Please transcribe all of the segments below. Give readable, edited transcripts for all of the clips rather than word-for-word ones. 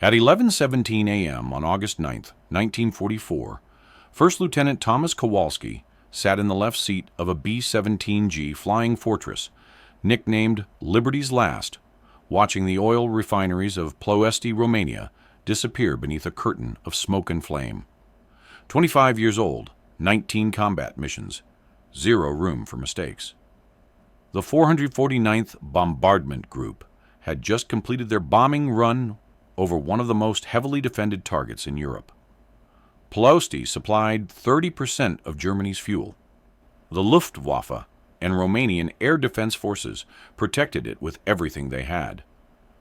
At 11:17 a.m. on August 9, 1944, First Lieutenant Thomas Kowalski sat in the left seat of a B-17G Flying Fortress, nicknamed Liberty's Last, watching the oil refineries of Ploiesti, Romania, disappear beneath a curtain of smoke and flame. 25 years old, 19 combat missions, zero room for mistakes. The 449th Bombardment Group had just completed their bombing run over one of the most heavily defended targets in Europe. Ploiesti supplied 30% of Germany's fuel. The Luftwaffe and Romanian air defense forces protected it with everything they had.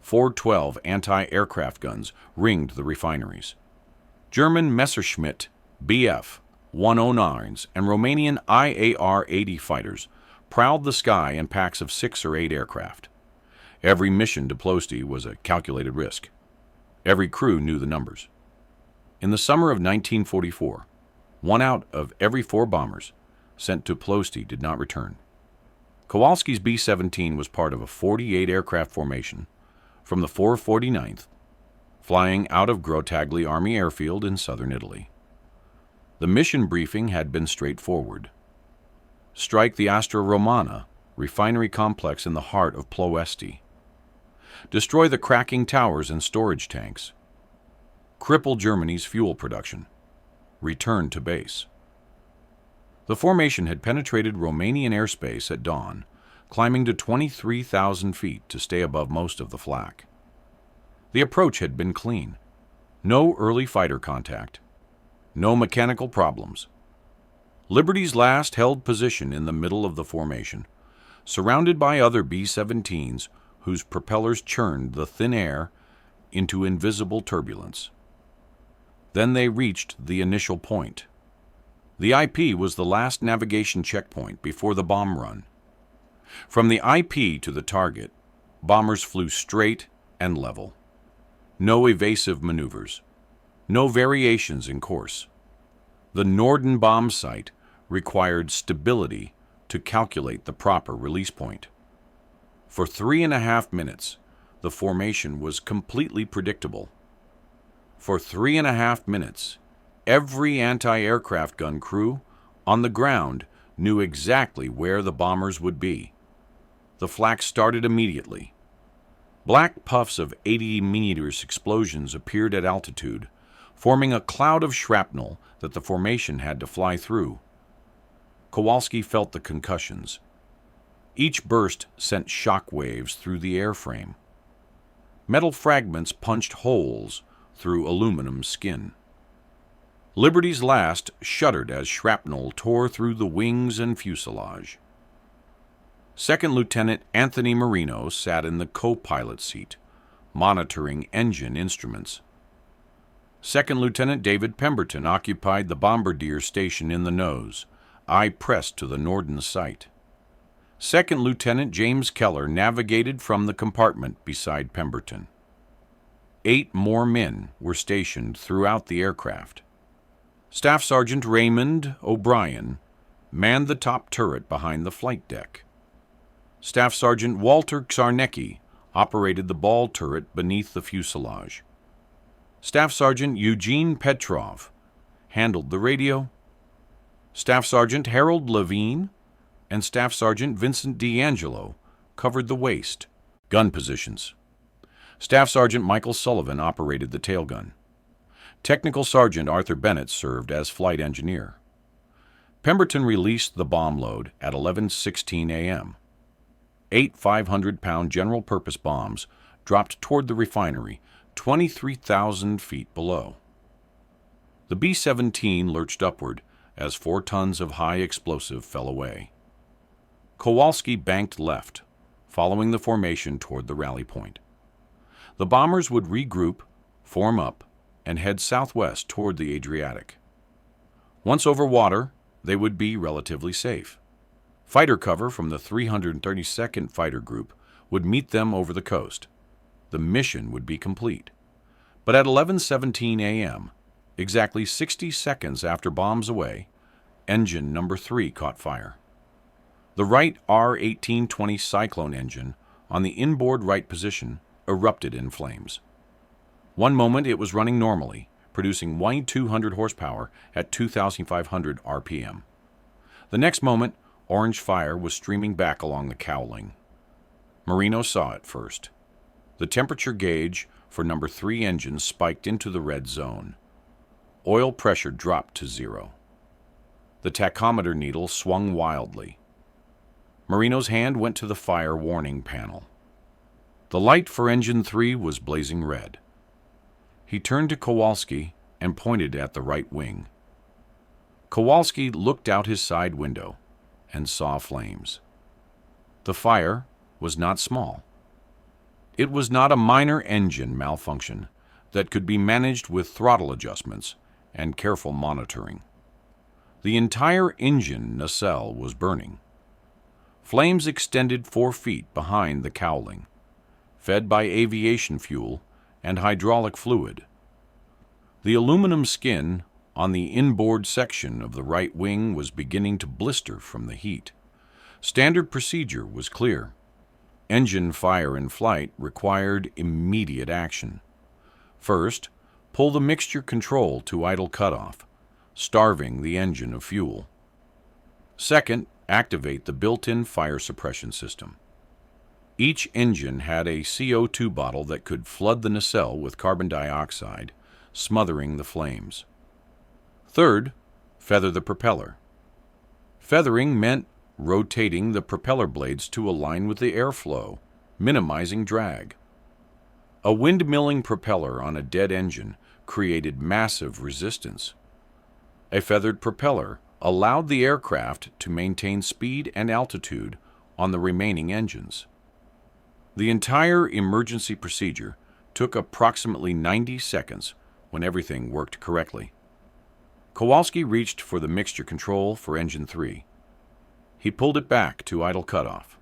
412 anti-aircraft guns ringed the refineries. German Messerschmitt Bf 109s and Romanian IAR-80 fighters prowled the sky in packs of 6 or 8 aircraft. Every mission to Ploiesti was a calculated risk. Every crew knew the numbers. In the summer of 1944, 1 out of every 4 bombers sent to Ploiesti did not return. Kowalski's B-17 was part of a 48 aircraft formation from the 449th, flying out of Grottaglie Army Airfield in southern Italy. The mission briefing had been straightforward. Strike the Astra Romana refinery complex in the heart of Ploiesti. Destroy the cracking towers and storage tanks. Cripple Germany's fuel production. Return to base. The formation had penetrated Romanian airspace at dawn, climbing to 23,000 feet to stay above most of the flak. The approach had been clean. No early fighter contact. No mechanical problems. Liberty's Last held position in the middle of the formation, surrounded by other B-17s whose propellers churned the thin air into invisible turbulence. Then they reached the initial point. The IP was the last navigation checkpoint before the bomb run. From the IP to the target, bombers flew straight and level. No evasive maneuvers. No variations in course. The Norden bomb sight required stability to calculate the proper release point. For 3.5 minutes, the formation was completely predictable. For 3.5 minutes, every anti-aircraft gun crew on the ground knew exactly where the bombers would be. The flak started immediately. Black puffs of 80mm explosions appeared at altitude, forming a cloud of shrapnel that the formation had to fly through. Kowalski felt the concussions. Each burst sent shock waves through the airframe. Metal fragments punched holes through aluminum skin. Liberty's Last shuddered as shrapnel tore through the wings and fuselage. Second Lieutenant Anthony Marino sat in the co-pilot seat, monitoring engine instruments. Second Lieutenant David Pemberton occupied the bombardier station in the nose, eye pressed to the Norden sight. Second Lieutenant James Keller navigated from the compartment beside Pemberton. 8 more men were stationed throughout the aircraft. Staff Sergeant Raymond O'Brien manned the top turret behind the flight deck. Staff Sergeant Walter Czarnecki operated the ball turret beneath the fuselage. Staff Sergeant Eugene Petrov handled the radio. Staff Sergeant Harold Levine and Staff Sergeant Vincent D'Angelo covered the waist, gun positions. Staff Sergeant Michael Sullivan operated the tail gun. Technical Sergeant Arthur Bennett served as flight engineer. Pemberton released the bomb load at 11:16 a.m. 8 500-pound general-purpose bombs dropped toward the refinery 23,000 feet below. The B-17 lurched upward as 4 tons of high explosive fell away. Kowalski banked left, following the formation toward the rally point. The bombers would regroup, form up, and head southwest toward the Adriatic. Once over water, they would be relatively safe. Fighter cover from the 332nd Fighter Group would meet them over the coast. The mission would be complete. But at 11:17 a.m., exactly 60 seconds after bombs away, engine number 3 caught fire. The Wright R-1820 Cyclone engine on the inboard right position erupted in flames. One moment it was running normally, producing 200 horsepower at 2,500 RPM. The next moment, orange fire was streaming back along the cowling. Marino saw it first. The temperature gauge for number 3 engine spiked into the red zone. Oil pressure dropped to 0. The tachometer needle swung wildly. Marino's hand went to the fire warning panel. The light for engine 3 was blazing red. He turned to Kowalski and pointed at the right wing. Kowalski looked out his side window and saw flames. The fire was not small. It was not a minor engine malfunction that could be managed with throttle adjustments and careful monitoring. The entire engine nacelle was burning. Flames extended 4 feet behind the cowling, fed by aviation fuel and hydraulic fluid. The aluminum skin on the inboard section of the right wing was beginning to blister from the heat. Standard procedure was clear. Engine fire in flight required immediate action. First, pull the mixture control to idle cutoff, starving the engine of fuel. Second, activate the built-in fire suppression system. Each engine had a CO2 bottle that could flood the nacelle with carbon dioxide, smothering the flames. Third, feather the propeller. Feathering meant rotating the propeller blades to align with the airflow, minimizing drag. A windmilling propeller on a dead engine created massive resistance. A feathered propeller allowed the aircraft to maintain speed and altitude on the remaining engines. The entire emergency procedure took approximately 90 seconds when everything worked correctly. Kowalski reached for the mixture control for engine 3. He pulled it back to idle cutoff.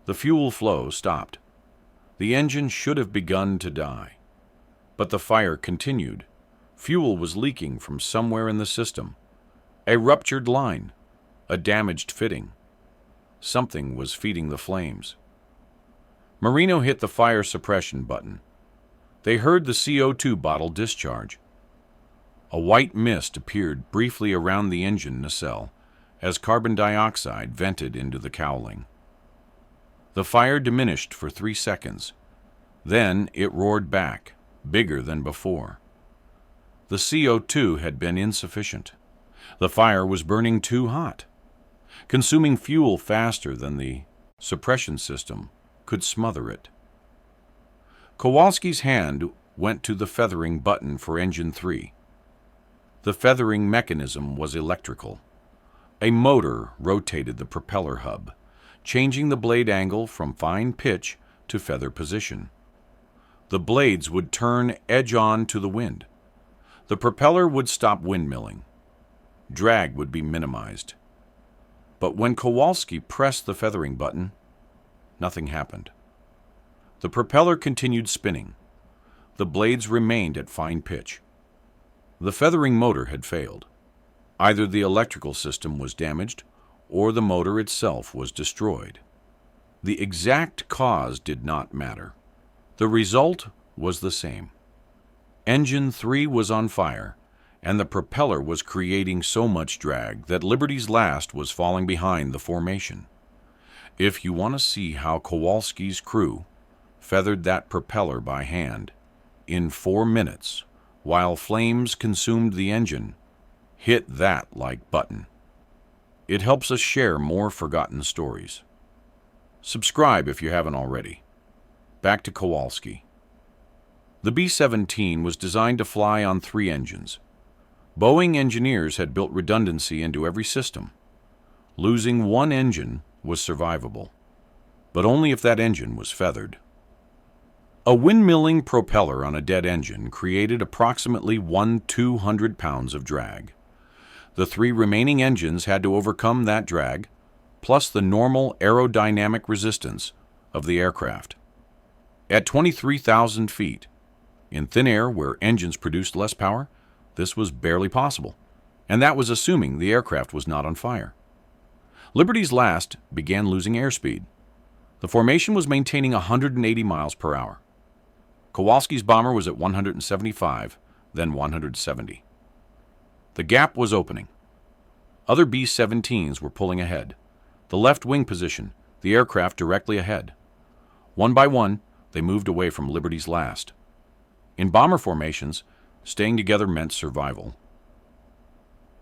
The fuel flow stopped. The engine should have begun to die. But the fire continued. Fuel was leaking from somewhere in the system. A ruptured line, a damaged fitting. Something was feeding the flames. Marino hit the fire suppression button. They heard the CO2 bottle discharge. A white mist appeared briefly around the engine nacelle as carbon dioxide vented into the cowling. The fire diminished for 3 seconds. Then it roared back, bigger than before. The CO2 had been insufficient. The fire was burning too hot, consuming fuel faster than the suppression system could smother it. Kowalski's hand went to the feathering button for engine 3. The feathering mechanism was electrical. A motor rotated the propeller hub, changing the blade angle from fine pitch to feather position. The blades would turn edge-on to the wind. The propeller would stop windmilling. Drag would be minimized. But when Kowalski pressed the feathering button, nothing happened. The propeller continued spinning. The blades remained at fine pitch. The feathering motor had failed. Either the electrical system was damaged, or the motor itself was destroyed. The exact cause did not matter. The result was the same. Engine 3 was on fire, and the propeller was creating so much drag that Liberty's last was falling behind the formation. If you want to see how Kowalski's crew feathered that propeller by hand in 4 minutes while flames consumed the engine, hit that like button. It helps us share more forgotten stories. Subscribe if you haven't already. Back to Kowalski. The B-17 was designed to fly on 3 engines. Boeing engineers had built redundancy into every system. Losing one engine was survivable, but only if that engine was feathered. A windmilling propeller on a dead engine created approximately 200 pounds of drag. The 3 remaining engines had to overcome that drag, plus the normal aerodynamic resistance of the aircraft. At 23,000 feet, in thin air where engines produced less power, this was barely possible, and that was assuming the aircraft was not on fire. Liberty's last began losing airspeed. The formation was maintaining 180 miles per hour. Kowalski's bomber was at 175, then 170. The gap was opening. Other B-17s were pulling ahead. The left wing position, the aircraft directly ahead. One by one, they moved away from Liberty's last. In bomber formations, staying together meant survival.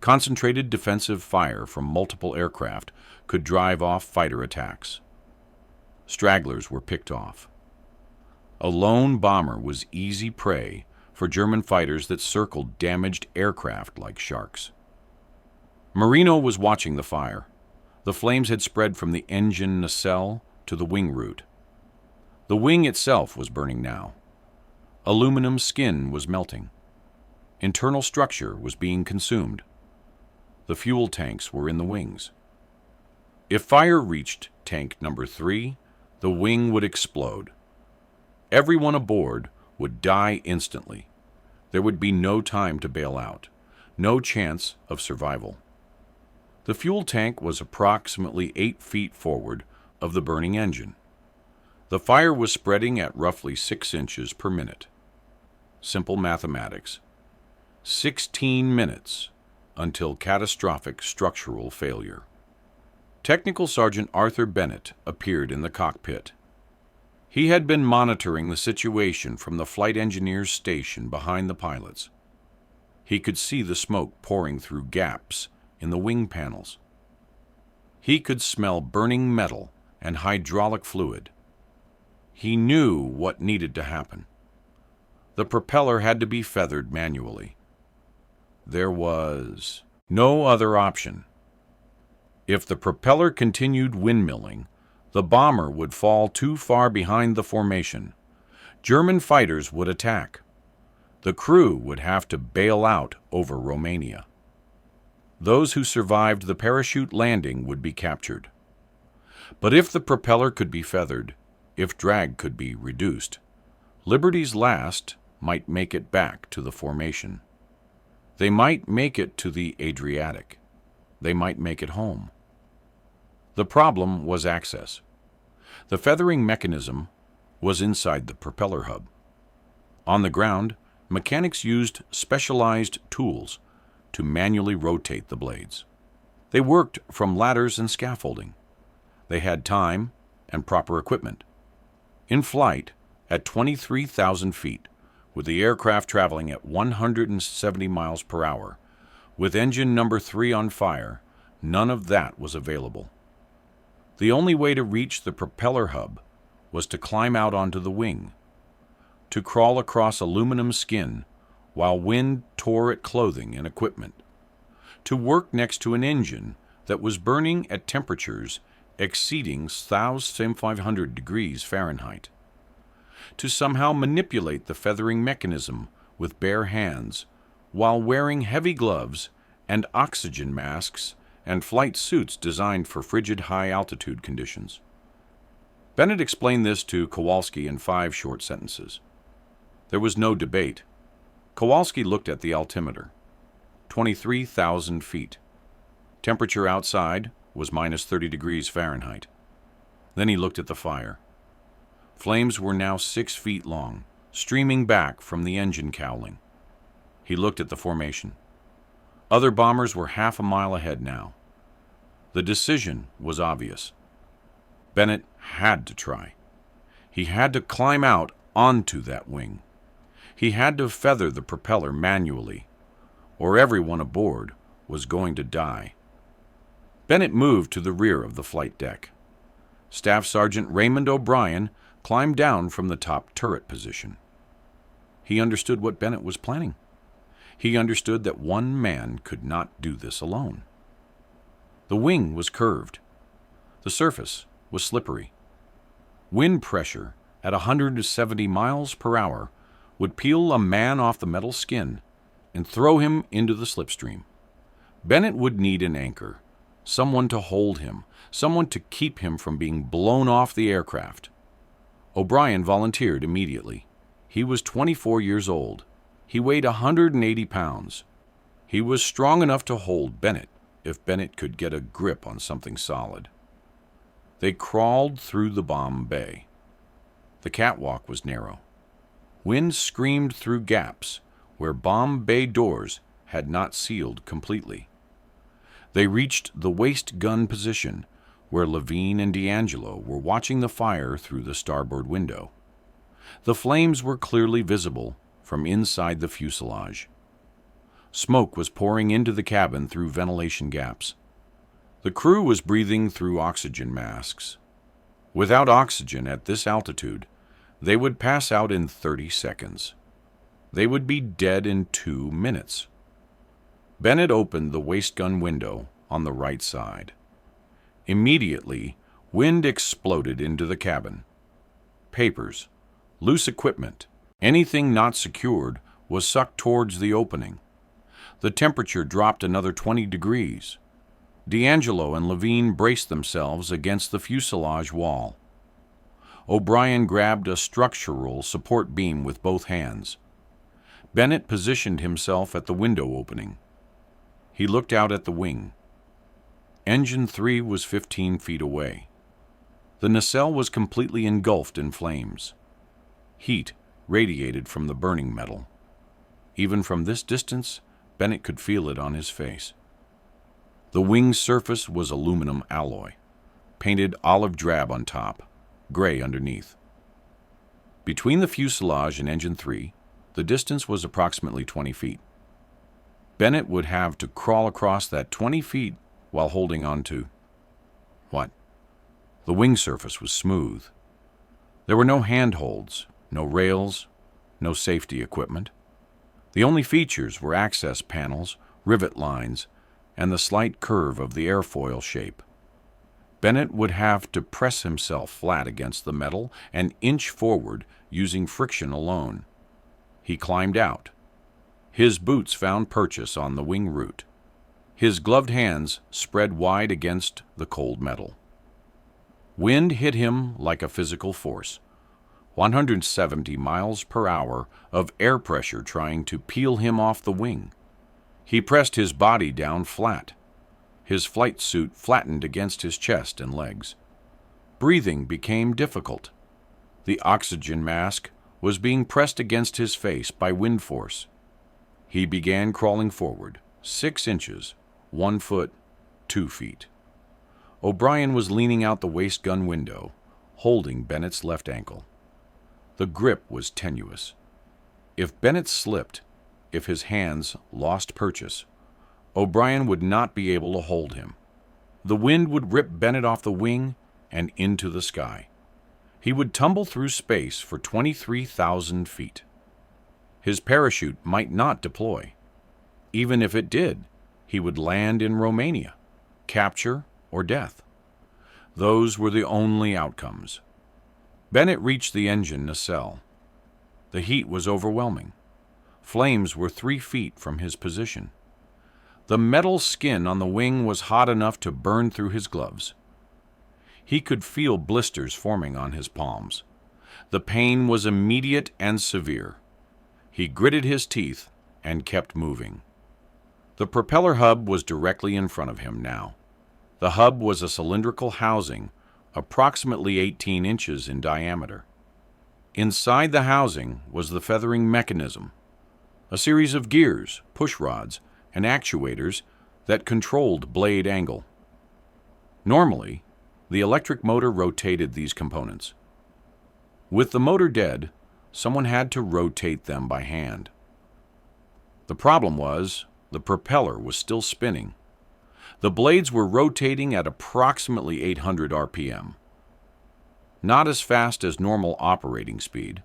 Concentrated defensive fire from multiple aircraft could drive off fighter attacks. Stragglers were picked off. A lone bomber was easy prey for German fighters that circled damaged aircraft like sharks. Marino was watching the fire. The flames had spread from the engine nacelle to the wing root. The wing itself was burning now. Aluminum skin was melting. Internal structure was being consumed. The fuel tanks were in the wings. If fire reached tank number 3, the wing would explode. Everyone aboard would die instantly. There would be no time to bail out, no chance of survival. The fuel tank was approximately 8 feet forward of the burning engine. The fire was spreading at roughly 6 inches per minute. Simple mathematics. 16 minutes until catastrophic structural failure. Technical Sergeant Arthur Bennett appeared in the cockpit. He had been monitoring the situation from the flight engineer's station behind the pilots. He could see the smoke pouring through gaps in the wing panels. He could smell burning metal and hydraulic fluid. He knew what needed to happen. The propeller had to be feathered manually. There was no other option. If the propeller continued windmilling, the bomber would fall too far behind the formation. German fighters would attack. The crew would have to bail out over Romania. Those who survived the parachute landing would be captured. But if the propeller could be feathered, if drag could be reduced, Liberty's last might make it back to the formation. They might make it to the Adriatic. They might make it home. The problem was access. The feathering mechanism was inside the propeller hub. On the ground, mechanics used specialized tools to manually rotate the blades. They worked from ladders and scaffolding. They had time and proper equipment. In flight, at 23,000 feet, with the aircraft traveling at 170 miles per hour, with engine number 3 on fire, none of that was available. The only way to reach the propeller hub was to climb out onto the wing, to crawl across aluminum skin while wind tore at clothing and equipment, to work next to an engine that was burning at temperatures exceeding 1,500 degrees Fahrenheit, to somehow manipulate the feathering mechanism with bare hands while wearing heavy gloves and oxygen masks and flight suits designed for frigid high-altitude conditions. Bennett explained this to Kowalski in 5 short sentences. There was no debate. Kowalski looked at the altimeter. 23,000 feet. Temperature outside was minus 30 degrees Fahrenheit. Then he looked at the fire. Flames were now 6 feet long, streaming back from the engine cowling. He looked at the formation. Other bombers were half a mile ahead now. The decision was obvious. Bennett had to try. He had to climb out onto that wing. He had to feather the propeller manually, or everyone aboard was going to die. Bennett moved to the rear of the flight deck. Staff Sergeant Raymond O'Brien climbed down from the top turret position. He understood what Bennett was planning. He understood that one man could not do this alone. The wing was curved. The surface was slippery. Wind pressure at 170 miles per hour would peel a man off the metal skin and throw him into the slipstream. Bennett would need an anchor, someone to hold him, someone to keep him from being blown off the aircraft. O'Brien volunteered immediately. He was 24 years old. He weighed 180 pounds. He was strong enough to hold Bennett if Bennett could get a grip on something solid. They crawled through the bomb bay. The catwalk was narrow. Wind screamed through gaps where bomb bay doors had not sealed completely. They reached the waist gun position where Levine and D'Angelo were watching the fire through the starboard window. The flames were clearly visible from inside the fuselage. Smoke was pouring into the cabin through ventilation gaps. The crew was breathing through oxygen masks. Without oxygen at this altitude, they would pass out in 30 seconds. They would be dead in 2 minutes. Bennett opened the waist gun window on the right side. Immediately, wind exploded into the cabin. Papers, loose equipment, anything not secured was sucked towards the opening. The temperature dropped another 20 degrees. D'Angelo and Levine braced themselves against the fuselage wall. O'Brien grabbed a structural support beam with both hands. Bennett positioned himself at the window opening. He looked out at the wing. Engine 3 was 15 feet away. The nacelle was completely engulfed in flames. Heat radiated from the burning metal. Even from this distance, Bennett could feel it on his face. The wing's surface was aluminum alloy, painted olive drab on top, gray underneath. Between the fuselage and Engine 3, the distance was approximately 20 feet. Bennett would have to crawl across that 20 feet while holding on to what? The wing surface was smooth. There were no handholds, no rails, no safety equipment. The only features were access panels, rivet lines, and the slight curve of the airfoil shape. Bennett would have to press himself flat against the metal and inch forward using friction alone. He climbed out. His boots found purchase on the wing root. His gloved hands spread wide against the cold metal. Wind hit him like a physical force. 170 miles per hour of air pressure trying to peel him off the wing. He pressed his body down flat. His flight suit flattened against his chest and legs. Breathing became difficult. The oxygen mask was being pressed against his face by wind force. He began crawling forward, 6 inches, 1 foot, 2 feet. O'Brien was leaning out the waist gun window, holding Bennett's left ankle. The grip was tenuous. If Bennett slipped, if his hands lost purchase, O'Brien would not be able to hold him. The wind would rip Bennett off the wing and into the sky. He would tumble through space for 23,000 feet. His parachute might not deploy. Even if it did, he would land in Romania, capture or death. Those were the only outcomes. Bennett reached the engine nacelle. The heat was overwhelming. Flames were 3 feet from his position. The metal skin on the wing was hot enough to burn through his gloves. He could feel blisters forming on his palms. The pain was immediate and severe. He gritted his teeth and kept moving. The propeller hub was directly in front of him now. The hub was a cylindrical housing, approximately 18 inches in diameter. Inside the housing was the feathering mechanism, a series of gears, push rods, and actuators that controlled blade angle. Normally, the electric motor rotated these components. With the motor dead, someone had to rotate them by hand. The problem was, the propeller was still spinning. The blades were rotating at approximately 800 RPM. Not as fast as normal operating speed,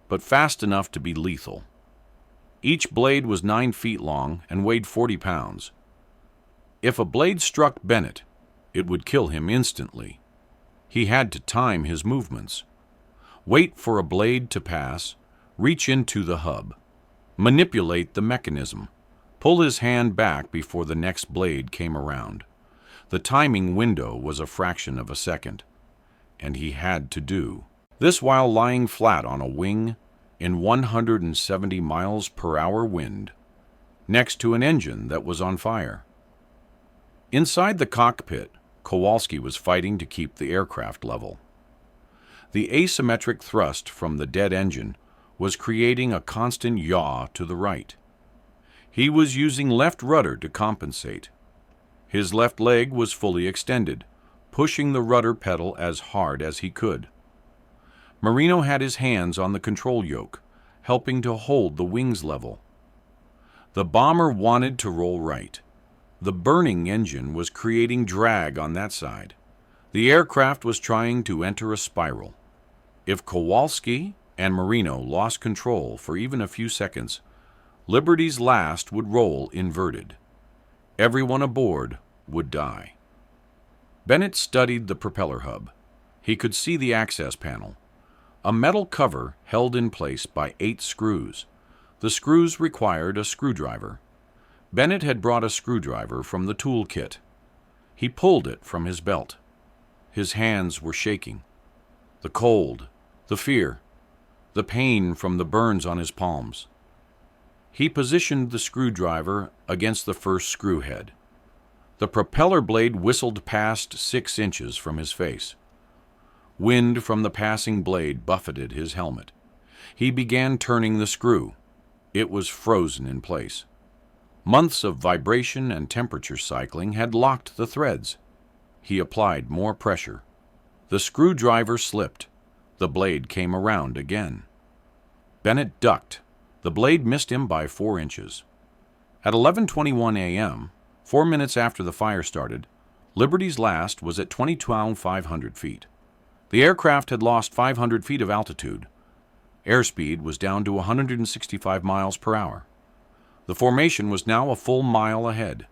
but fast enough to be lethal. Each blade was 9 feet long and weighed 40 pounds. If a blade struck Bennett, it would kill him instantly. He had to time his movements. Wait for a blade to pass, reach into the hub, manipulate the mechanism, pull his hand back before the next blade came around. The timing window was a fraction of a second, and he had to do this while lying flat on a wing in 170 miles per hour wind, next to an engine that was on fire. Inside the cockpit, Kowalski was fighting to keep the aircraft level. The asymmetric thrust from the dead engine was creating a constant yaw to the right. He was using left rudder to compensate. His left leg was fully extended, pushing the rudder pedal as hard as he could. Marino had his hands on the control yoke, helping to hold the wings level. The bomber wanted to roll right. The burning engine was creating drag on that side. The aircraft was trying to enter a spiral. If Kowalski and Marino lost control for even a few seconds, Liberty's last would roll inverted. Everyone aboard would die. Bennett studied the propeller hub. He could see the access panel, a metal cover held in place by 8 screws. The screws required a screwdriver. Bennett had brought a screwdriver from the tool kit. He pulled it from his belt. His hands were shaking. The cold, the fear, the pain from the burns on his palms. He positioned the screwdriver against the first screw head. The propeller blade whistled past 6 inches from his face. Wind from the passing blade buffeted his helmet. He began turning the screw. It was frozen in place. Months of vibration and temperature cycling had locked the threads. He applied more pressure. The screwdriver slipped. The blade came around again. Bennett ducked. The blade missed him by 4 inches. At 11:21 a.m., 4 minutes after the fire started, Liberty's last was at 22,500 feet. The aircraft had lost 500 feet of altitude. Airspeed was down to 165 miles per hour. The formation was now a full mile ahead.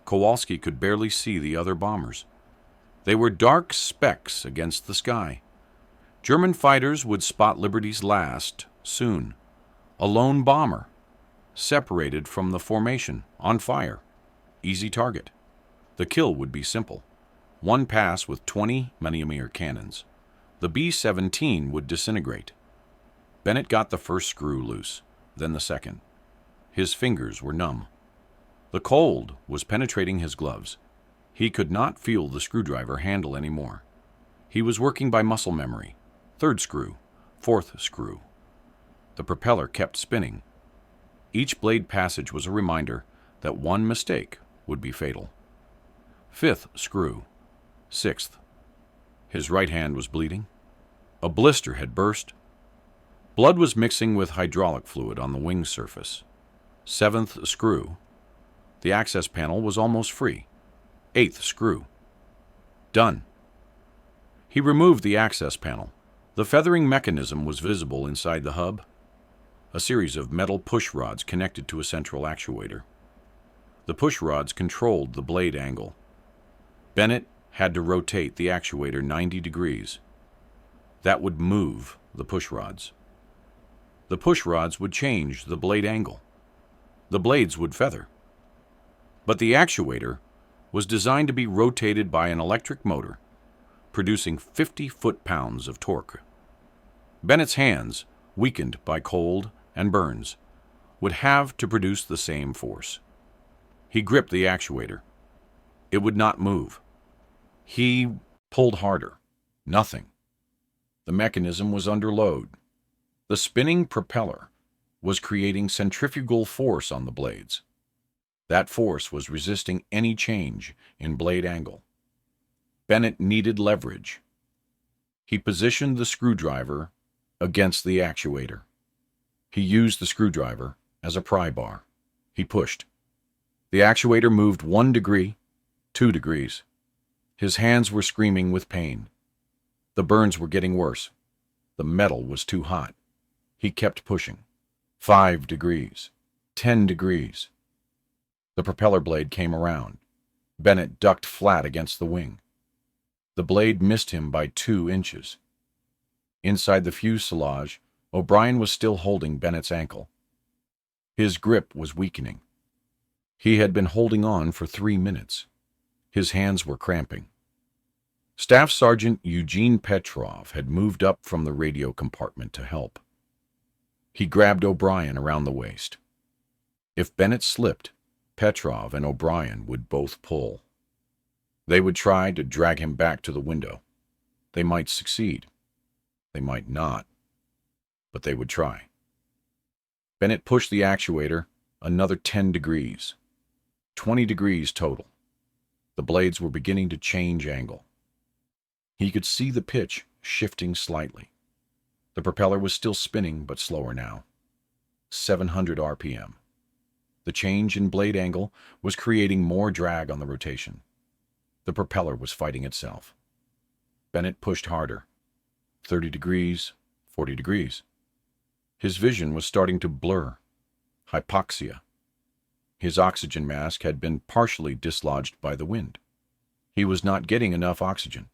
Kowalski could barely see the other bombers. They were dark specks against the sky. German fighters would spot Liberty's last soon. A lone bomber, separated from the formation, on fire. Easy target. The kill would be simple. One pass with 20mm cannons. The B-17 would disintegrate. Bennett got the first screw loose, then the second. His fingers were numb. The cold was penetrating his gloves. He could not feel the screwdriver handle anymore. He was working by muscle memory. 3rd screw, 4th screw. The propeller kept spinning. Each blade passage was a reminder that one mistake would be fatal. 5th screw, 6th. His right hand was bleeding. A blister had burst. Blood was mixing with hydraulic fluid on the wing surface. 7th screw. The access panel was almost free. 8th screw. Done. He removed the access panel. The feathering mechanism was visible inside the hub. A series of metal push rods connected to a central actuator. The push rods controlled the blade angle. Bennett had to rotate the actuator 90 degrees. That would move the push rods. The push rods would change the blade angle. The blades would feather. But the actuator was designed to be rotated by an electric motor, producing 50 foot-pounds of torque. Bennett's hands, weakened by cold and burns, would have to produce the same force. He gripped the actuator. It would not move. He pulled harder. Nothing. The mechanism was under load. The spinning propeller was creating centrifugal force on the blades. That force was resisting any change in blade angle. Bennett needed leverage. He positioned the screwdriver against the actuator. He used the screwdriver as a pry bar. He pushed. The actuator moved 1 degree, 2 degrees. His hands were screaming with pain. The burns were getting worse. The metal was too hot. He kept pushing. 5 degrees, 10 degrees. The propeller blade came around. Bennett ducked flat against the wing. The blade missed him by 2 inches. Inside the fuselage, O'Brien was still holding Bennett's ankle. His grip was weakening. He had been holding on for 3 minutes. His hands were cramping. Staff Sergeant Eugene Petrov had moved up from the radio compartment to help. He grabbed O'Brien around the waist. If Bennett slipped, Petrov and O'Brien would both pull. They would try to drag him back to the window. They might succeed. They might not. But they would try. Bennett pushed the actuator another 10 degrees. 20 degrees total. The blades were beginning to change angle. He could see the pitch shifting slightly. The propeller was still spinning, but slower now. 700 RPM. The change in blade angle was creating more drag on the rotation. The propeller was fighting itself. Bennett pushed harder. 30 degrees, 40 degrees. His vision was starting to blur. Hypoxia. His oxygen mask had been partially dislodged by the wind. He was not getting enough oxygen.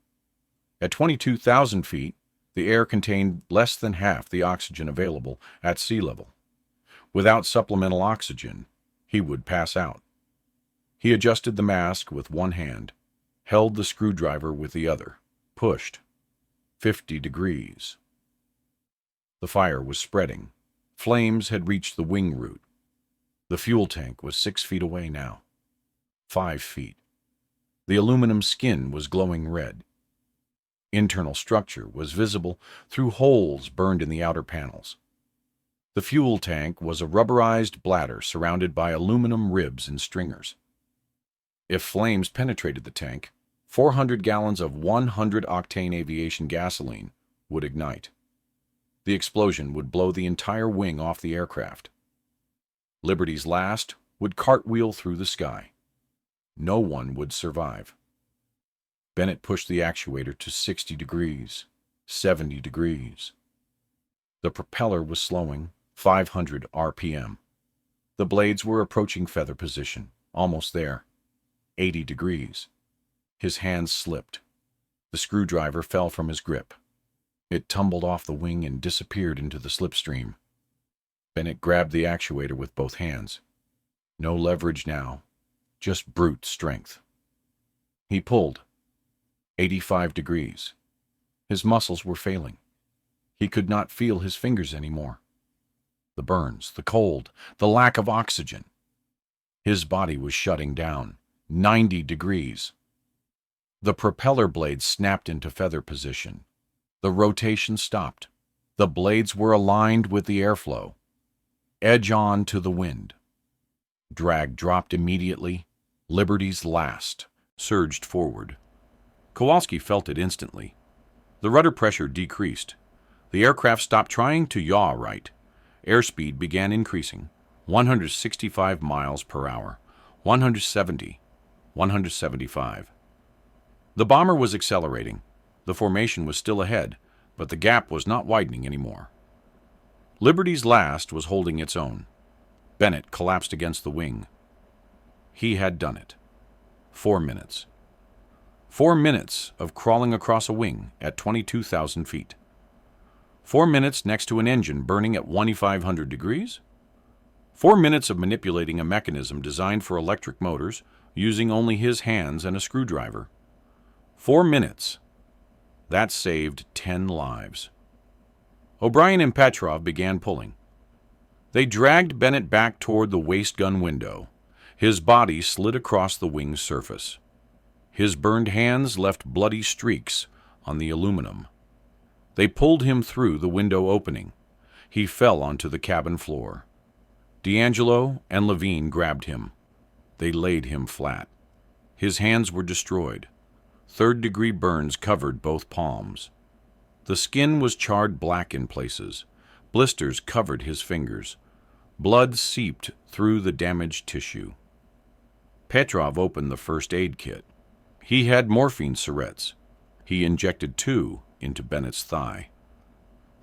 At 22,000 feet, the air contained less than half the oxygen available at sea level. Without supplemental oxygen, he would pass out. He adjusted the mask with one hand, held the screwdriver with the other, pushed. 50 degrees. The fire was spreading. Flames had reached the wing root. The fuel tank was 6 feet away now. 5 feet. The aluminum skin was glowing red. Internal structure was visible through holes burned in the outer panels. The fuel tank was a rubberized bladder surrounded by aluminum ribs and stringers. If flames penetrated the tank, 400 gallons of 100-octane aviation gasoline would ignite. The explosion would blow the entire wing off the aircraft. Liberty's last would cartwheel through the sky. No one would survive. Bennett pushed the actuator to 60 degrees, 70 degrees. The propeller was slowing, 500 RPM. The blades were approaching feather position, almost there. 80 degrees. His hands slipped. The screwdriver fell from his grip. It tumbled off the wing and disappeared into the slipstream. Bennett grabbed the actuator with both hands. No leverage now, just brute strength. He pulled. 85 degrees. His muscles were failing. He could not feel his fingers anymore. The burns, the cold, the lack of oxygen. His body was shutting down. 90 degrees. The propeller blades snapped into feather position. The rotation stopped. The blades were aligned with the airflow. Edge on to the wind. Drag dropped immediately. Liberty's last surged forward. Kowalski felt it instantly. The rudder pressure decreased. The aircraft stopped trying to yaw right. Airspeed began increasing. 165 miles per hour. 170. 175. The bomber was accelerating. The formation was still ahead, but the gap was not widening anymore. Liberty's last was holding its own. Bennett collapsed against the wing. He had done it. 4 minutes. 4 minutes of crawling across a wing at 22,000 feet. 4 minutes next to an engine burning at 2,500 degrees. 4 minutes of manipulating a mechanism designed for electric motors, using only his hands and a screwdriver. 4 minutes. That saved 10 lives. O'Brien and Petrov began pulling. They dragged Bennett back toward the waist gun window. His body slid across the wing's surface. His burned hands left bloody streaks on the aluminum. They pulled him through the window opening. He fell onto the cabin floor. D'Angelo and Levine grabbed him. They laid him flat. His hands were destroyed. Third-degree burns covered both palms. The skin was charred black in places. Blisters covered his fingers. Blood seeped through the damaged tissue. Petrov opened the first aid kit. He had morphine syringes. He injected 2 into Bennett's thigh.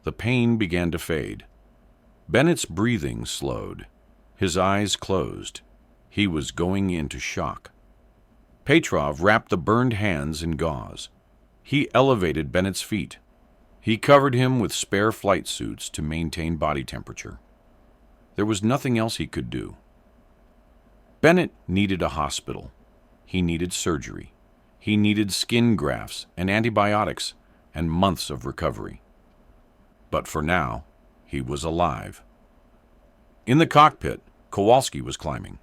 The pain began to fade. Bennett's breathing slowed. His eyes closed. He was going into shock. Petrov wrapped the burned hands in gauze. He elevated Bennett's feet. He covered him with spare flight suits to maintain body temperature. There was nothing else he could do. Bennett needed a hospital. He needed surgery. He needed skin grafts and antibiotics and months of recovery. But for now, he was alive. In the cockpit, Kowalski was climbing.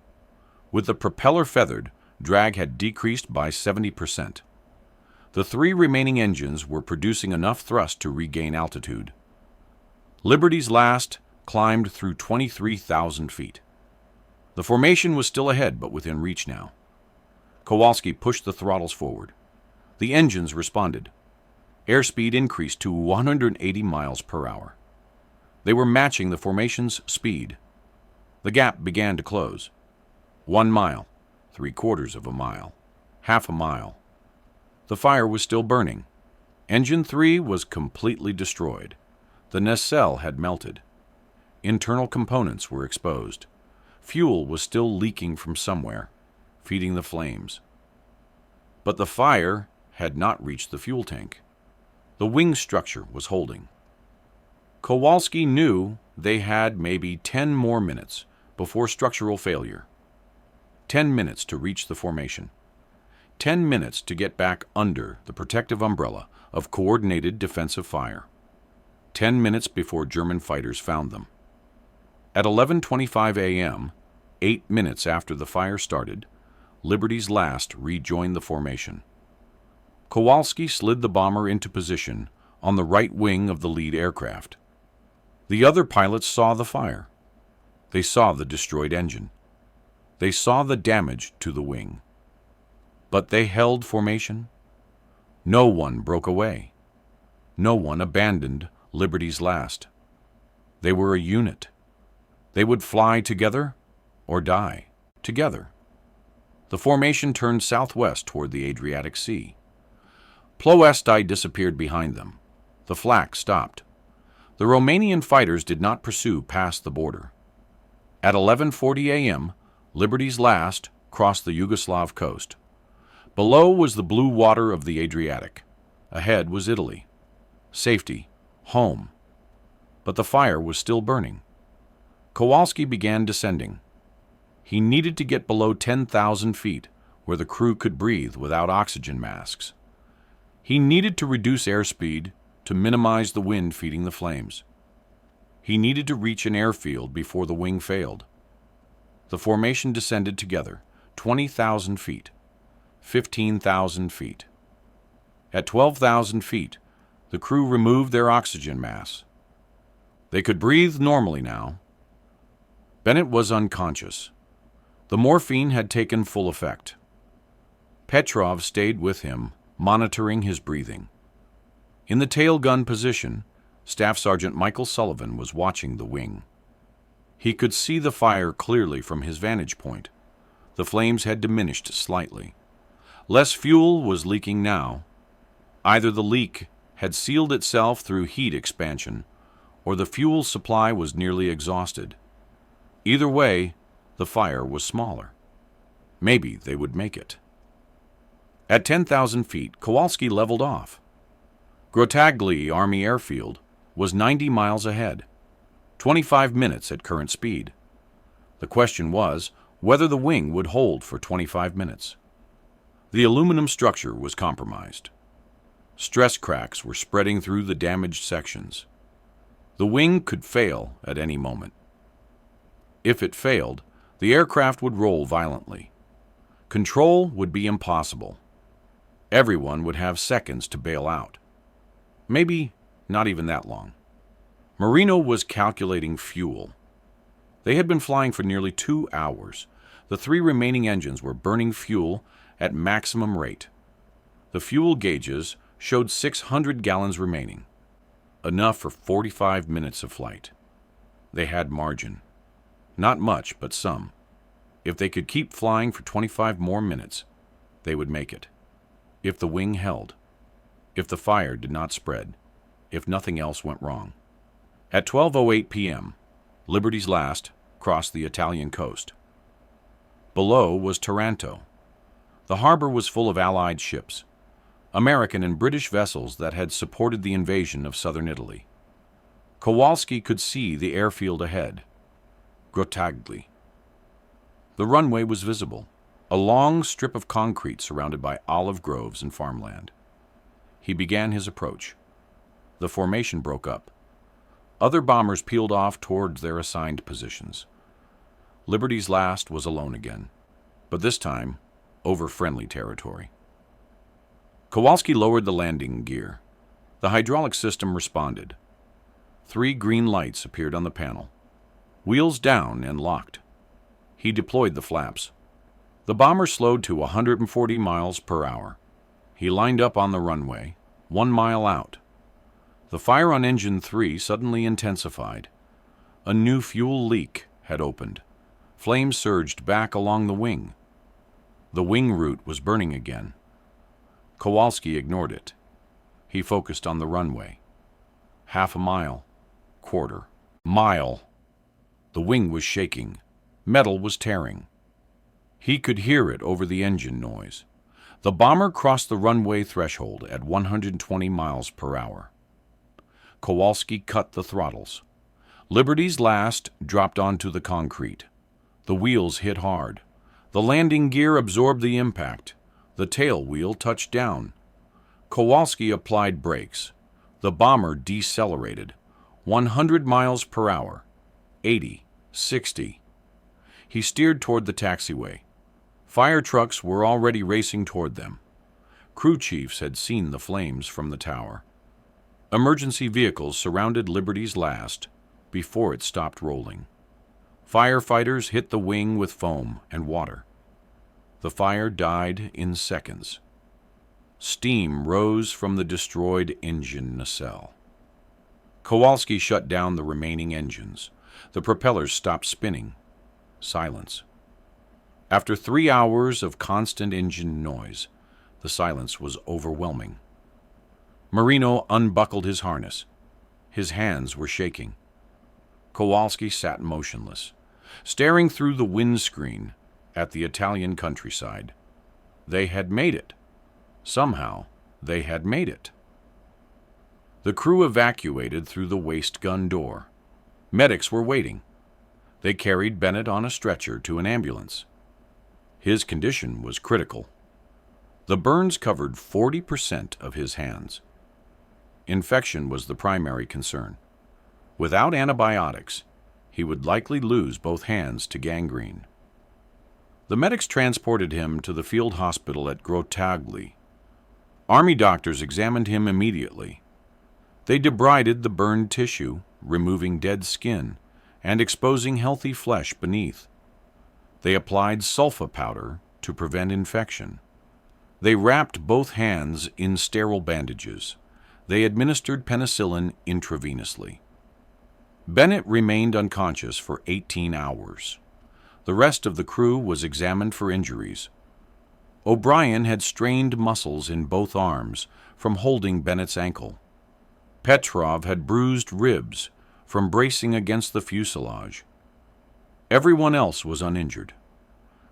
With the propeller feathered, drag had decreased by 70%. The 3 remaining engines were producing enough thrust to regain altitude. Liberty's last climbed through 23,000 feet. The formation was still ahead, but within reach now. Kowalski pushed the throttles forward. The engines responded. Airspeed increased to 180 miles per hour. They were matching the formation's speed. The gap began to close. 1 mile, 3/4 of a mile, half a mile. The fire was still burning. Engine 3 was completely destroyed. The nacelle had melted. Internal components were exposed. Fuel was still leaking from somewhere, feeding the flames. But the fire had not reached the fuel tank. The wing structure was holding. Kowalski knew they had maybe 10 more minutes before structural failure. 10 minutes to reach the formation. 10 minutes to get back under the protective umbrella of coordinated defensive fire. 10 minutes before German fighters found them. At 11:25 a.m., 8 minutes after the fire started, Liberty's last rejoined the formation. Kowalski slid the bomber into position on the right wing of the lead aircraft. The other pilots saw the fire. They saw the destroyed engine. They saw the damage to the wing. But they held formation. No one broke away. No one abandoned Liberty's last. They were a unit. They would fly together or die together. The formation turned southwest toward the Adriatic Sea. Ploiesti disappeared behind them. The flak stopped. The Romanian fighters did not pursue past the border. At 11:40 a.m., Liberty's last crossed the Yugoslav coast. Below was the blue water of the Adriatic. Ahead was Italy. Safety, home. But the fire was still burning. Kowalski began descending. He needed to get below 10,000 feet, where the crew could breathe without oxygen masks. He needed to reduce airspeed to minimize the wind feeding the flames. He needed to reach an airfield before the wing failed. The formation descended together, 20,000 feet, 15,000 feet. At 12,000 feet, the crew removed their oxygen masks. They could breathe normally now. Bennett was unconscious. The morphine had taken full effect. Petrov stayed with him, monitoring his breathing. In the tail gun position, Staff Sergeant Michael Sullivan was watching the wing. He could see the fire clearly from his vantage point. The flames had diminished slightly. Less fuel was leaking now. Either the leak had sealed itself through heat expansion, or the fuel supply was nearly exhausted. Either way, the fire was smaller. Maybe they would make it. At 10,000 feet, Kowalski leveled off. Grotagli Army Airfield was 90 miles ahead, 25 minutes at current speed. The question was whether the wing would hold for 25 minutes. The aluminum structure was compromised. Stress cracks were spreading through the damaged sections. The wing could fail at any moment. If it failed, the aircraft would roll violently. Control would be impossible. Everyone would have seconds to bail out. Maybe not even that long. Marino was calculating fuel. They had been flying for nearly 2 hours. The 3 remaining engines were burning fuel at maximum rate. The fuel gauges showed 600 gallons remaining, enough for 45 minutes of flight. They had margin. Not much, but some. If they could keep flying for 25 more minutes, they would make it. If the wing held. If the fire did not spread. If nothing else went wrong. At 12:08 p.m., Liberty's last crossed the Italian coast. Below was Taranto. The harbor was full of Allied ships, American and British vessels that had supported the invasion of southern Italy. Kowalski could see the airfield ahead. Grotagli. The runway was visible, a long strip of concrete surrounded by olive groves and farmland. He began his approach. The formation broke up. Other bombers peeled off towards their assigned positions. Liberty's last was alone again, but this time over friendly territory. Kowalski lowered the landing gear. The hydraulic system responded. 3 green lights appeared on the panel. Wheels down and locked. He deployed the flaps. The bomber slowed to 140 miles per hour. He lined up on the runway, 1 mile out. The fire on engine 3 suddenly intensified. A new fuel leak had opened. Flames surged back along the wing. The wing root was burning again. Kowalski ignored it. He focused on the runway. Half a mile, quarter, mile. The wing was shaking. Metal was tearing. He could hear it over the engine noise. The bomber crossed the runway threshold at 120 miles per hour. Kowalski cut the throttles. Liberty's last dropped onto the concrete. The wheels hit hard. The landing gear absorbed the impact. The tail wheel touched down. Kowalski applied brakes. The bomber decelerated. 100 miles per hour. 80, 60. He steered toward the taxiway. Fire trucks were already racing toward them. Crew chiefs had seen the flames from the tower. Emergency vehicles surrounded Liberty's last before it stopped rolling. Firefighters hit the wing with foam and water. The fire died in seconds. Steam rose from the destroyed engine nacelle. Kowalski shut down the remaining engines. The propellers stopped spinning. Silence. After 3 hours of constant engine noise, the silence was overwhelming. Marino unbuckled his harness. His hands were shaking. Kowalski sat motionless, staring through the windscreen at the Italian countryside. They had made it. Somehow, they had made it. The crew evacuated through the waste gun door. Medics were waiting. They carried Bennett on a stretcher to an ambulance. His condition was critical. The burns covered 40% of his hands. Infection was the primary concern. Without antibiotics, he would likely lose both hands to gangrene. The medics transported him to the field hospital at Grottaglie. Army doctors examined him immediately. They debrided the burned tissue, removing dead skin and exposing healthy flesh beneath. They applied sulfa powder to prevent infection. They wrapped both hands in sterile bandages. They administered penicillin intravenously. Bennett remained unconscious for 18 hours. The rest of the crew was examined for injuries. O'Brien had strained muscles in both arms from holding Bennett's ankle. Petrov had bruised ribs from bracing against the fuselage. Everyone else was uninjured.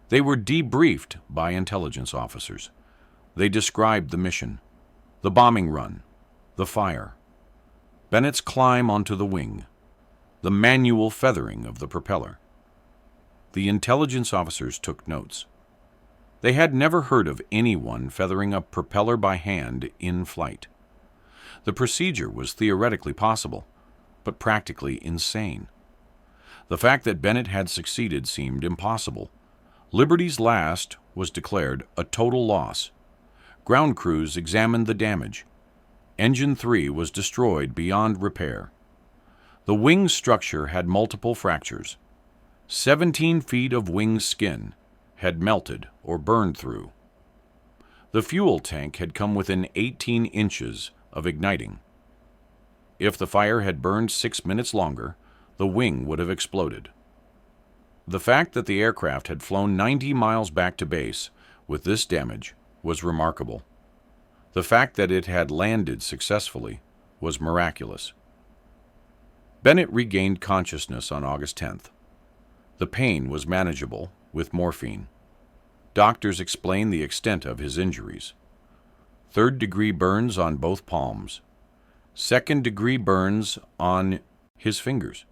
They were debriefed by intelligence officers. They described the mission, the bombing run, the fire, Bennett's climb onto the wing, the manual feathering of the propeller. The intelligence officers took notes. They had never heard of anyone feathering a propeller by hand in flight. The procedure was theoretically possible, but practically insane. The fact that Bennett had succeeded seemed impossible. Liberty's last was declared a total loss. Ground crews examined the damage. Engine 3 was destroyed beyond repair. The wing structure had multiple fractures. 17 feet of wing skin had melted or burned through. The fuel tank had come within 18 inches of igniting. If the fire had burned 6 minutes longer, the wing would have exploded. The fact that the aircraft had flown 90 miles back to base with this damage was remarkable. The fact that it had landed successfully was miraculous. Bennett regained consciousness on August 10th. The pain was manageable with morphine. Doctors explained the extent of his injuries. Third-degree burns on both palms. Second-degree burns on his fingers.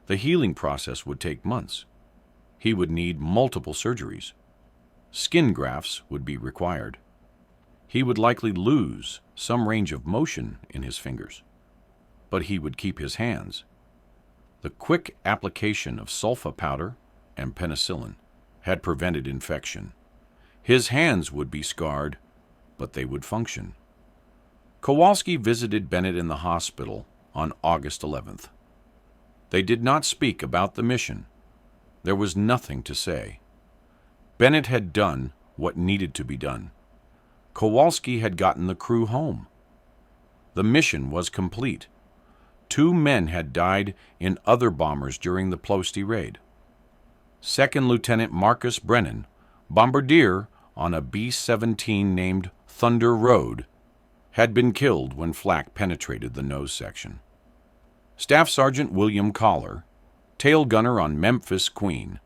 The healing process would take months. He would need multiple surgeries. Skin grafts would be required. He would likely lose some range of motion in his fingers, but he would keep his hands. The quick application of sulfa powder and penicillin had prevented infection. His hands would be scarred, but they would function. Kowalski visited Bennett in the hospital on August 11th. They did not speak about the mission. There was nothing to say. Bennett had done what needed to be done. Kowalski had gotten the crew home. The mission was complete. 2 men had died in other bombers during the Ploiesti raid. Second Lieutenant Marcus Brennan, bombardier on a B-17 named Thunder Road, had been killed when flak penetrated the nose section. Staff Sergeant William Collar, tail gunner on Memphis Queen,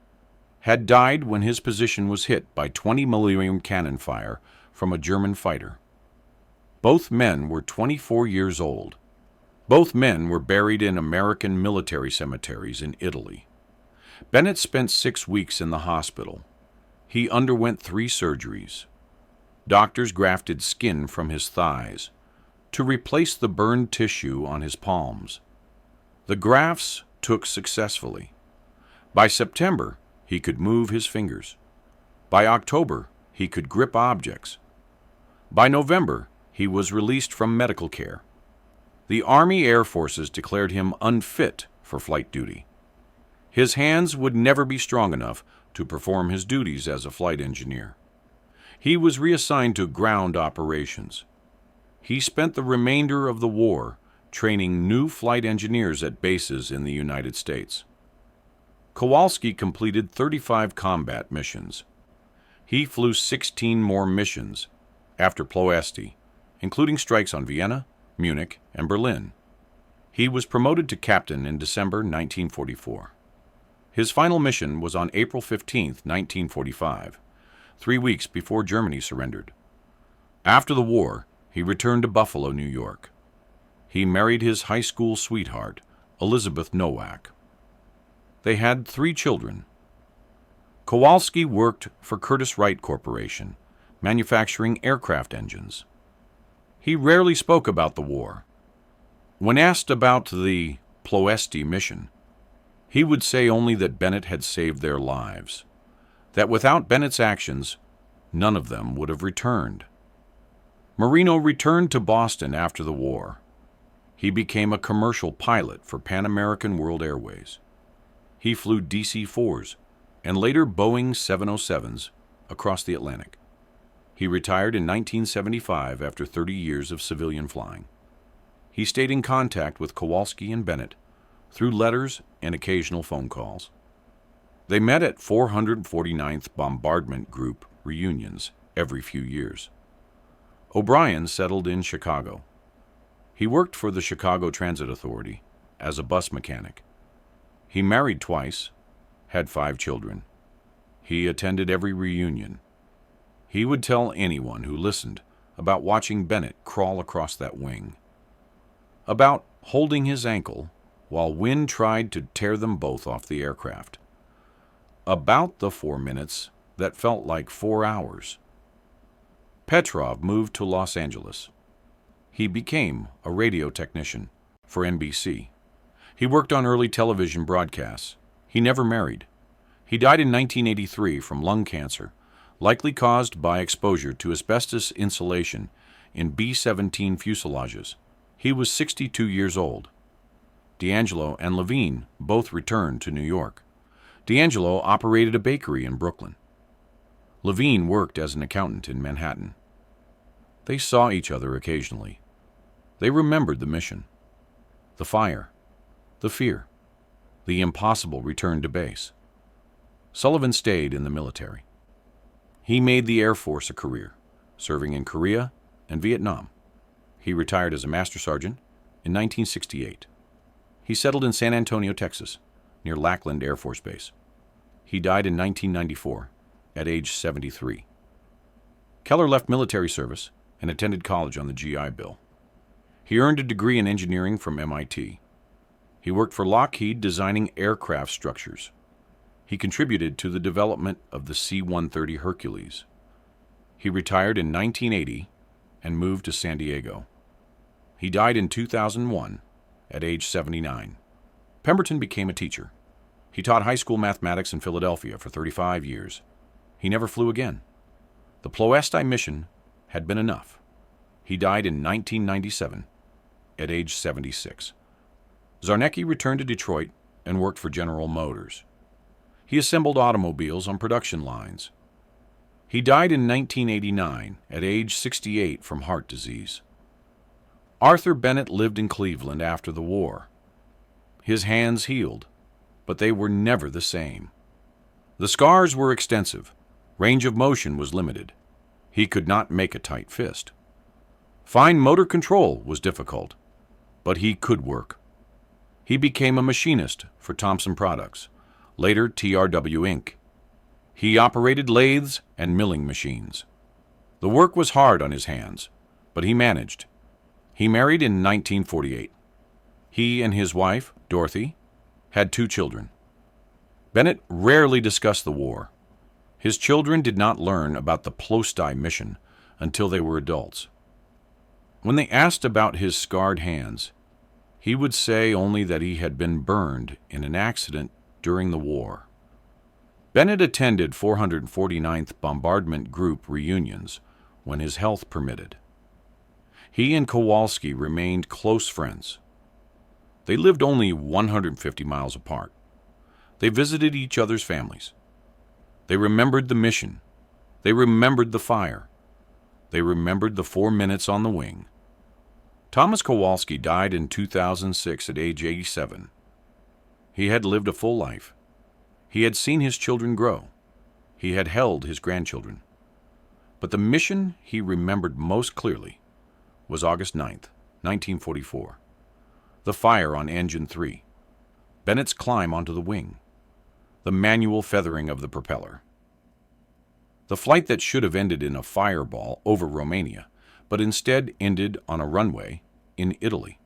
had died when his position was hit by 20mm cannon fire from a German fighter. Both men were 24 years old. Both men were buried in American military cemeteries in Italy. Bennett spent 6 weeks in the hospital. He underwent 3 surgeries. Doctors grafted skin from his thighs to replace the burned tissue on his palms. The grafts took successfully. By September, he could move his fingers. By October, he could grip objects. By November, he was released from medical care. The Army Air Forces declared him unfit for flight duty. His hands would never be strong enough to perform his duties as a flight engineer. He was reassigned to ground operations. He spent the remainder of the war training new flight engineers at bases in the United States. Kowalski completed 35 combat missions. He flew 16 more missions after Ploiesti, including strikes on Vienna, Munich, and Berlin. He was promoted to captain in December 1944. His final mission was on April 15, 1945, 3 weeks before Germany surrendered. After the war, he returned to Buffalo, New York. He married his high school sweetheart, Elizabeth Nowak. They had 3 children. Kowalski worked for Curtiss-Wright Corporation, manufacturing aircraft engines. He rarely spoke about the war. When asked about the Ploiesti mission, he would say only that Bennett had saved their lives, that without Bennett's actions, none of them would have returned. Marino returned to Boston after the war. He became a commercial pilot for Pan American World Airways. He flew DC-4s and later Boeing 707s across the Atlantic. He retired in 1975 after 30 years of civilian flying. He stayed in contact with Kowalski and Bennett through letters and occasional phone calls. They met at 449th Bombardment Group reunions every few years. O'Brien settled in Chicago. He worked for the Chicago Transit Authority as a bus mechanic. He married twice, had 5 children. He attended every reunion. He would tell anyone who listened about watching Bennett crawl across that wing, about holding his ankle while wind tried to tear them both off the aircraft, about the 4 minutes that felt like 4 hours. Petrov moved to Los Angeles. He became a radio technician for NBC. He worked on early television broadcasts. He never married. He died in 1983 from lung cancer, likely caused by exposure to asbestos insulation in B-17 fuselages. He was 62 years old. D'Angelo and Levine both returned to New York. D'Angelo operated a bakery in Brooklyn. Levine worked as an accountant in Manhattan. They saw each other occasionally. They remembered the mission, the fire, the fear, the impossible return to base. Sullivan stayed in the military. He made the Air Force a career, serving in Korea and Vietnam. He retired as a master sergeant in 1968. He settled in San Antonio, Texas, near Lackland Air Force Base. He died in 1994 at age 73. Keller left military service and attended college on the GI Bill. He earned a degree in engineering from MIT. He worked for Lockheed designing aircraft structures. He contributed to the development of the C-130 Hercules. He retired in 1980 and moved to San Diego. He died in 2001 at age 79. Pemberton became a teacher. He taught high school mathematics in Philadelphia for 35 years. He never flew again. The Ploiesti mission had been enough. He died in 1997 at age 76. Zarnecki returned to Detroit and worked for General Motors. He assembled automobiles on production lines. He died in 1989 at age 68 from heart disease. Arthur Bennett lived in Cleveland after the war. His hands healed, but they were never the same. The scars were extensive. Range of motion was limited. He could not make a tight fist. Fine motor control was difficult, but he could work. He became a machinist for Thompson Products, later TRW Inc. He operated lathes and milling machines. The work was hard on his hands, but he managed. He married in 1948. He and his wife, Dorothy, had 2 children. Bennett rarely discussed the war. His children did not learn about the Ploiesti mission until they were adults. When they asked about his scarred hands, he would say only that he had been burned in an accident during the war. Bennett attended 449th Bombardment Group reunions when his health permitted. He and Kowalski remained close friends. They lived only 150 miles apart. They visited each other's families. They remembered the mission. They remembered the fire. They remembered the 4 minutes on the wing. Thomas Kowalski died in 2006 at age 87. He had lived a full life. He had seen his children grow. He had held his grandchildren. But the mission he remembered most clearly was August 9th, 1944. The fire on Engine 3. Bennett's climb onto the wing. The manual feathering of the propeller. The flight that should have ended in a fireball over Romania, but instead ended on a runway in Italy.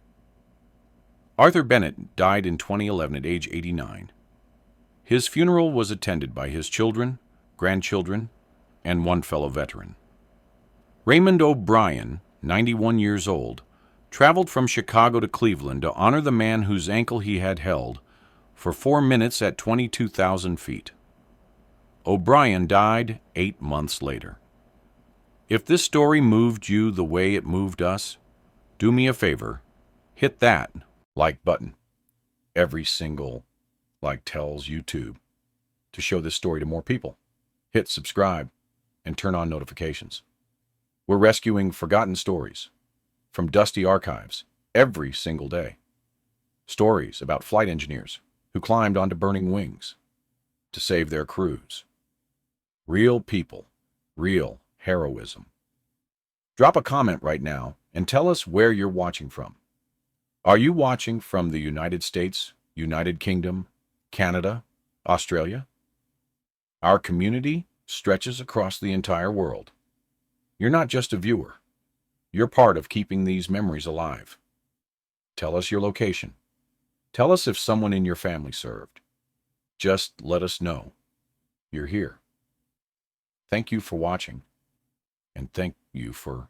Arthur Bennett died in 2011 at age 89. His funeral was attended by his children, grandchildren, and 1 fellow veteran. Raymond O'Brien, 91 years old, traveled from Chicago to Cleveland to honor the man whose ankle he had held for 4 minutes at 22,000 feet. O'Brien died 8 months later. If this story moved you the way it moved us, do me a favor, hit that like button. Every single like tells YouTube to show this story to more people. Hit subscribe and turn on notifications. We're rescuing forgotten stories from dusty archives every single day. Stories about flight engineers who climbed onto burning wings to save their crews. Real people, real heroism. Drop a comment right now and tell us where you're watching from. Are you watching from the United States, United Kingdom, Canada, Australia? Our community stretches across the entire world. You're not just a viewer. You're part of keeping these memories alive. Tell us your location. Tell us if someone in your family served. Just let us know you're here. Thank you for watching, and thank you for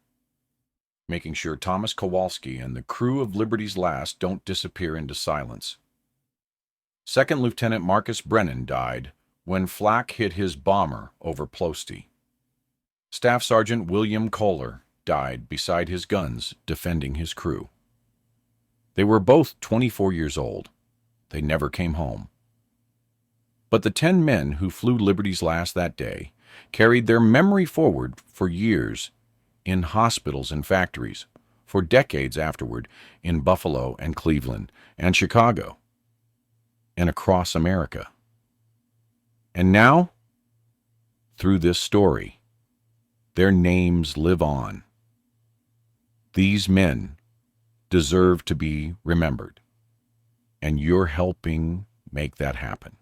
making sure Thomas Kowalski and the crew of Liberty's Last don't disappear into silence. Second Lieutenant Marcus Brennan died when flak hit his bomber over Ploiesti. Staff Sergeant William Kohler died beside his guns defending his crew. They were both 24 years old. They never came home. But the 10 men who flew Liberty's Last that day carried their memory forward for years in hospitals and factories, for decades afterward in Buffalo and Cleveland and Chicago and across America. And now, through this story, their names live on. These men deserve to be remembered, and you're helping make that happen.